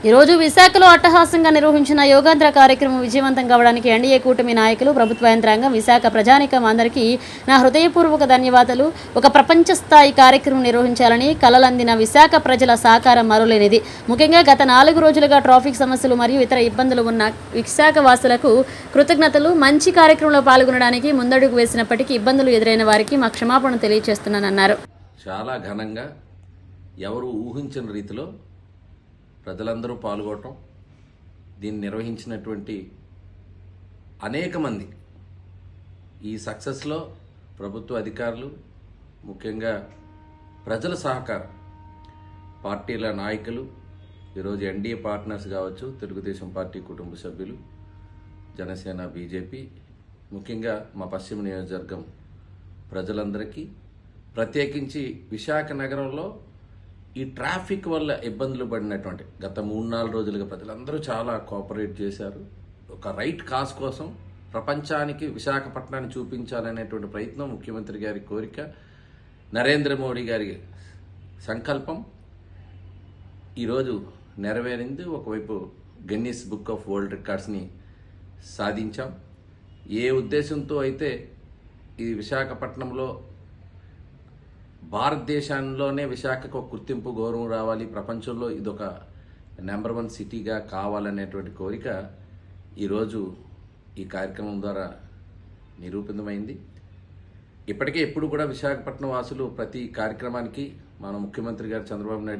ఈరోజు విశాఖలో అట్టహాసంగా నిర్వహించిన యోగాంధ్ర కార్యక్రమం విజయవంతం కావడానికి ఎన్డీఏ కూటమి నాయకులు, ప్రభుత్వ యంత్రాంగం, విశాఖ ప్రజానీకం అందరికీ నా హృదయపూర్వక ధన్యవాదాలు. ఒక ప్రపంచ స్థాయి కార్యక్రమం నిర్వహించాలని కలలందిన విశాఖ ప్రజల సహకారం మరులేనిది. ముఖ్యంగా గత 4 రోజులుగా ట్రాఫిక్ సమస్యలు మరియు ఇతర ఇబ్బందులు ఉన్న విశాఖ వాసులకు కృతజ్ఞతలు. మంచి కార్యక్రమంలో పాల్గొనడానికి ముందడుగు వేసినప్పటికీ ఇబ్బందులు ఎదురైన వారికి మా క్షమాపణ తెలియజేస్తున్నానన్నారు. చాలా ఘనంగా ఎవరు ఊహించిన రీతిలో ప్రజలందరూ పాల్గొనటం, దీన్ని నిర్వహించినటువంటి అనేక మంది, ఈ సక్సెస్లో ప్రభుత్వ అధికారులు, ముఖ్యంగా ప్రజల సహకారం, పార్టీల నాయకులు, ఈరోజు ఎన్డీఏ పార్ట్నర్స్ కావచ్చు, తెలుగుదేశం పార్టీ కుటుంబ సభ్యులు, జనసేన, బీజేపీ, ముఖ్యంగా మా పశ్చిమ నియోజకవర్గం ప్రజలందరికీ, ప్రత్యేకించి విశాఖ నగరంలో ఈ ట్రాఫిక్ వల్ల ఇబ్బందులు పడినటువంటి గత 3-4 రోజులుగా ప్రజలందరూ చాలా కోఆపరేట్ చేశారు. ఒక రైట్ కాజ్ కోసం ప్రపంచానికి విశాఖపట్నాన్ని చూపించాలనేటువంటి ప్రయత్నం, ముఖ్యమంత్రి గారి కోరిక, నరేంద్ర మోడీ గారి సంకల్పం ఈరోజు నెరవేరింది. ఒకవైపు గిన్నిస్ బుక్ ఆఫ్ వరల్డ్ రికార్డ్స్ని సాధించాం. ఏ ఉద్దేశంతో అయితే ఈ విశాఖపట్నంలో భారతదేశంలోనే విశాఖకు ఒక గుర్తింపు, గౌరవం రావాలి, ప్రపంచంలో ఇదొక నెంబర్ 1 సిటీగా కావాలనేటువంటి కోరిక ఈరోజు ఈ కార్యక్రమం ద్వారా నిరూపితమైంది. ఇప్పటికే ఎప్పుడు కూడా విశాఖపట్నం వాసులు ప్రతి కార్యక్రమానికి మన ముఖ్యమంత్రి గారు చంద్రబాబు నాయుడు